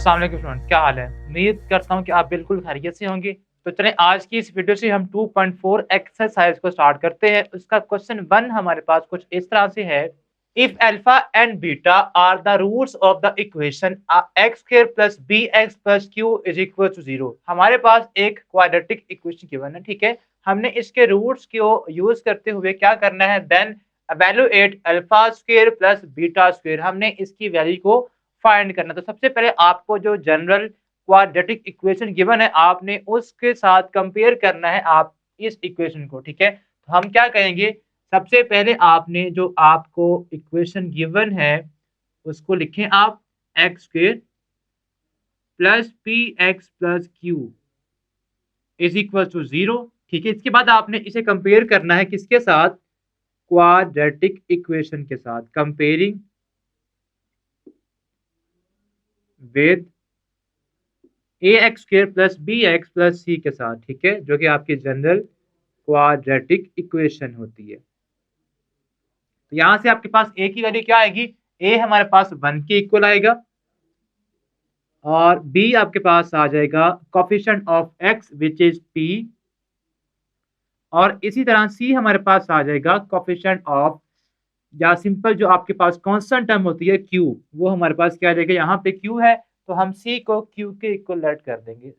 अस्सलाम वालेकुम स्टूडेंट, क्या हाल है? उम्मीद करता हूँ कि आप बिल्कुल खैरियत से होंगे। तो चलें आज की इस वीडियो से हम 2.4 एक्सरसाइज को स्टार्ट करते हैं। उसका क्वेश्चन 1 हमारे पास कुछ इस तरह से है। If alpha and beta are the roots of the equation x square plus b x plus q is equal to 0। हमारे पास एक क्वाड्रेटिक इक्वेशन गिवन है, ठीक है। हमने इसके रूट्स को यूज करते हुए क्या करना है, then evaluate alpha square plus beta square. हमने इसकी वैल्यू को फाइंड करना। तो सबसे पहले आपको जो जनरल क्वाड्रेटिक इक्वेशन गिवन है आपने उसके साथ कंपेयर करना है आप इस इक्वेशन को, ठीक है। तो हम क्या कहेंगे, सबसे पहले आपने जो आपको इक्वेशन गिवन है उसको लिखें आप x square plus p x plus q is equal to 0, ठीक है। इसके बाद आपने इसे कंपेयर करना है किसके साथ, क्वाड्रेटिक इक्वेशन के साथ, comparing with a x square plus b x plus c के साथ, ठीक है, जो कि आपकी जनरल क्वाड्रेटिक इक्वेशन होती है। तो यहां से आपके पास ए की वैल्यू क्या आएगी, ए हमारे पास 1 के इक्वल आएगा और बी आपके पास आ जाएगा coefficient of x which is P, और इसी तरह सी हमारे पास आ जाएगा कोफिशिएंट ऑफ, या सिंपल जो आपके पास कांस्टेंट टर्म होती है क्यू, वो हमारे पास क्या आ जाएगा, यहाँ पे क्यू है तो हम सी को क्यू के इक्वल कर देंगे,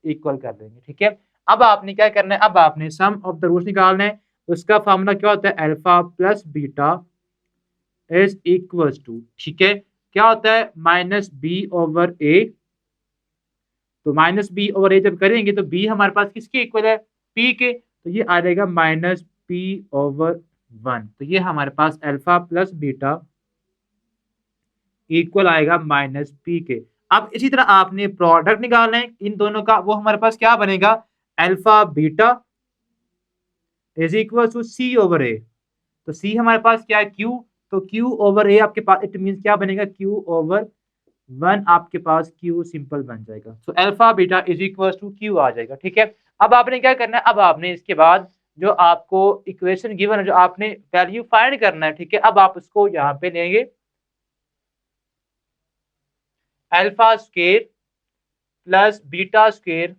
इक्वल कर देंगे, ठीक है। अब आपने क्या करना है, अब आपने सम ऑफ द रूट्स निकालना है। उसका फार्मूला क्या होता है, alpha plus beta is equal to, ठीक है, क्या होता है, माइनस बी ओवर ए। तो माइनस बी ओवर ए जब करेंगे तो बी हमारे पास किसके इक्वल है, पी के, तो ये आ जाएगा माइनस पी ओवर 1। तो ये हमारे पास अल्फा प्लस बीटा इक्वल आएगा माइनस पी के। अब इसी तरह आपने प्रोडक्ट निकालना है इन दोनों का, वो हमारे पास क्या बनेगा, alpha beta is equal to c over a. तो सी हमारे पास क्या है, क्यू, तो क्यू ओवर ए आपके पास इट मींस क्या बनेगा, क्यू ओवर 1 आपके पास क्यू सिंपल बन जाएगा। So alpha beta is equal to q आ जाएगा, ठीक है। अब आपने क्या करना है, अब आपने इसके बाद जो आपको इक्वेशन गिवन है जो आपने वैल्यू फाइंड करना है, ठीक है। अब आप उसको यहाँ पे लेंगे alpha square plus beta square.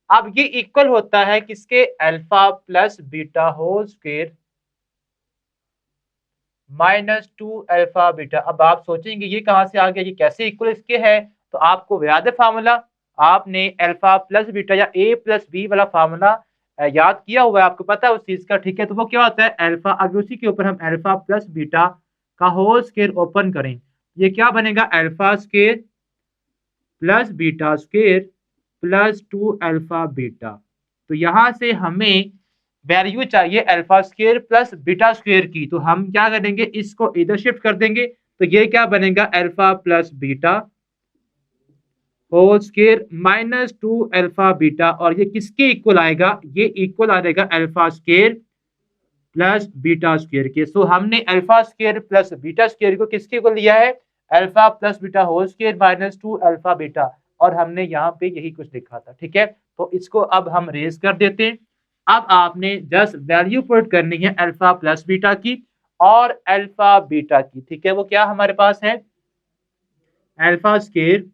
अब ये इक्वल होता है किसके, alpha plus beta whole square minus 2 alpha beta. अब आप सोचेंगे ये कहां से आ गया, ये कैसे इक्वल इसके है, तो आपको याद है फार्मूला, आपने अल्फा प्लस बीटा या ए प्लस बी वाला फार्मूला याद किया हुआ है, आपको पता है उस चीज का, ठीक है। तो वो क्या होता है अल्फा, अगर उसी के ऊपर हम अल्फा प्लस बीटा का होल स्क्वायर ओपन करें, ये क्या बनेगा, alpha square plus beta square plus 2 alpha beta. तो यहां से हमें वैल्यू चाहिए alpha square plus beta square की, तो हम क्या करेंगे, इसको इधर शिफ्ट कर देंगे। तो ये क्या बनेगा, alpha plus beta whole square minus 2 alpha beta, और ये किसके इक्वल आएगा, ये इक्वल आ जाएगा alpha square plus beta square के। सो हमने alpha square plus beta square को किसके इक्वल लिया है, alpha plus beta whole square minus 2 alpha beta, और हमने यहाँ पे यही कुछ लिखा था, ठीक है। तो इसको अब हम रेज कर देते हैं। अब आपने जस्ट वैल्यू पुट करनी है अल्फा प्लस बीटा की और अल्फा बीटा की, ठीक है। वो क्या हमारे पास है, alpha square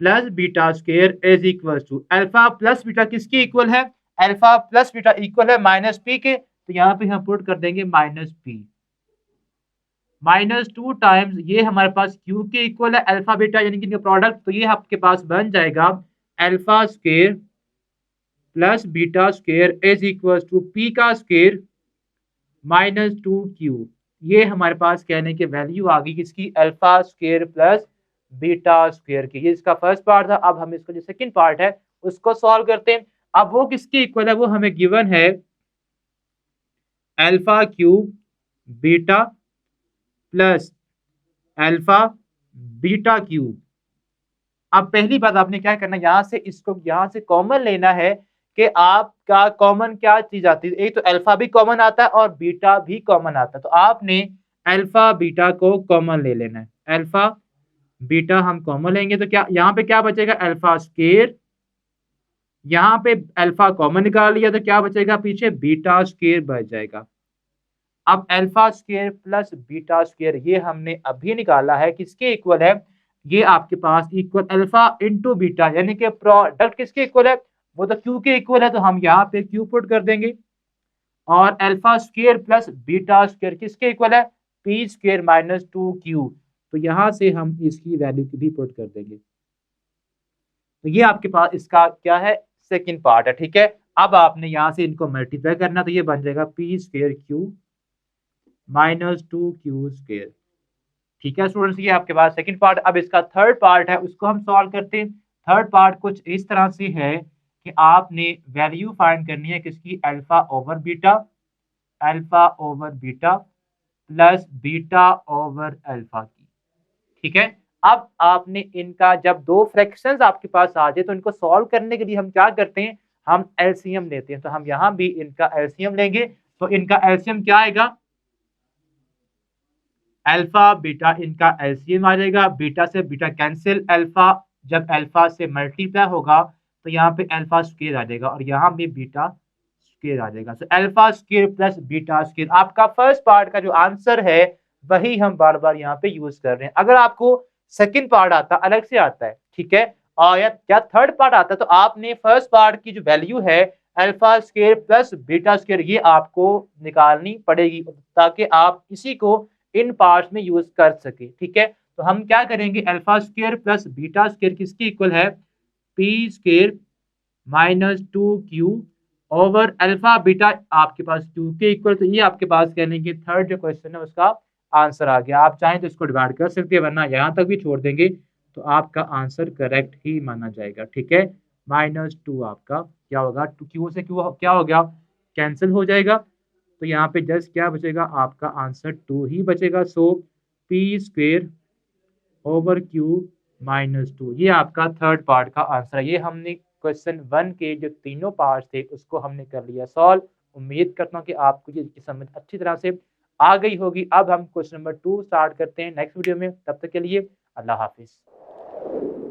plus beta square is equal to, alpha plus beta किसके इक्वल है, अल्फा प्लस बीटा इक्वल है माइनस पी के, तो यहाँ पे हम पुट कर देंगे माइनस पी माइनस 2 टाइम्स ये हमारे पास क्यू के इक्वल है अल्फा बीटा यानी कि इनका प्रोडक्ट, तो ये आपके पास बन जाएगा alpha square plus beta square is equal to p का स्क्वायर माइनस 2 क्यू। ये हमारे पास कहने की वैल्यू आ गई किसकी, alpha square plus beta square की। ये इसका फर्स्ट पार्ट था। अब हम इसका जो सेकंड पार्ट है उसको सॉल्व करते हैं। अब वो किसके इक्वल है, वो हमें गिवन है alpha cube beta plus alpha beta cube. अब पहली बात आपने क्या करना है, यहां से इसको यहां से कॉमन लेना है कि आपका कॉमन क्या चीज आती है, एक तो अल्फा भी कॉमन आता है और बीटा भी कॉमन आता है। तो आपने अल्फा बीटा को कॉमन ले लेना है, अल्फा बीटा हम कॉमन लेंगे तो क्या यहाँ पे क्या बचेगा, अल्फा स्क्वायर, यहाँ पे अल्फा कॉमन निकाल लिया तो क्या बचेगा, पीछे बीटा स्क्वायर बच जाएगा। अब alpha square plus beta square ये हमने अभी निकाला है किसके इक्वल है, ये आपके पास इक्वल अल्फा इंटू बीटा, यानी कि प्रोडक्ट किसके इक्वल है, वो तो क्यू के इक्वल है, तो हम यहाँ पे क्यू पुट कर देंगे। और alpha square plus beta square किसके इक्वल है, पी स्क्वायर माइनस 2q। तो यहाँ से हम इसकी वैल्यू भी पुट कर देंगे। तो ये आपके पास इसका क्या है, सेकंड पार्ट है, ठीक है। अब आपने यहाँ से इनको मल्टीप्लाई करना, तो ये बन जाएगा P square Q minus 2q square. ठीक है स्टूडेंट्स, ये आपके पास सेकंड पार्ट। अब इसका थर्ड पार्ट है, उसको हम सॉल्व करते हैं। थर्ड पार्ट कुछ इस तरह से है कि आपने वैल्यू फाइंड करनी है किसकी, alpha over beta, alpha over beta plus beta over alpha की। ठीक है। अब आपने इनका जब दो फ्रैक्शंस आपके पास आ जाए तो इनको सॉल्व करने के लिए हम क्या करते हैं, हम एलसीएम लेते हैं। तो हम यहां भी इनका एलसीएम लेंगे, तो इनका एलसीएम क्या आएगा, अल्फा बीटा, इनका एलसीएम आ जाएगा। बीटा से बीटा कैंसिल, अल्फा जब अल्फा से मल्टीप्लाई होगा तो यहाँ पे अल्फा स्क्वायर आ जाएगा और यहाँ भी बीटा स्क्वायर आ जाएगा। तो alpha square plus beta square आपका फर्स्ट पार्ट का जो आंसर है वही हम बार बार यहाँ पे यूज कर रहे हैं। अगर आपको सेकंड पार्ट आता अलग से आता है, ठीक है, और या थर्ड पार्ट आता है, तो आपने फर्स्ट पार्ट की जो वैल्यू है alpha square plus beta square ये आपको निकालनी पड़ेगी ताकि आप इसी को इन पार्ट्स में यूज कर सके। ठीक है, तो हम क्या करेंगे, alpha square plus beta square किसकी इक्वल है, P square minus 2q over alpha beta आपके पास q के इक्वल। तो ये आपके पास कहने की थर्ड जो क्वेश्चन है उसका आंसर आ गया। आप चाहें तो इसको डिवाइड कर सकते हैं, वरना यहाँ तक भी छोड़ देंगे तो आपका आंसर करेक्ट ही माना जाएगा। ठीक है, -2 आपका क्या होगा, q से q क्या हो गया, कैंसिल हो जाएगा। तो यहाँ पे जस्ट क्या बचेगा, आपका आंसर 2 ही बचेगा। सो पी स्क्वेयर ओवर क्यू -2, ये आपका थर्ड पार्ट का आंसर है। ये हमने क्वेश्चन 1 के जो तीनों पार्ट थे उसको हमने कर लिया सॉल्व। उम्मीद करता हूँ कि आपको ये समझ अच्छी तरह से आ गई होगी। अब हम क्वेश्चन नंबर 2 स्टार्ट करते हैं नेक्स्ट वीडियो में। तब तक के लिए अल्लाह हाफिज।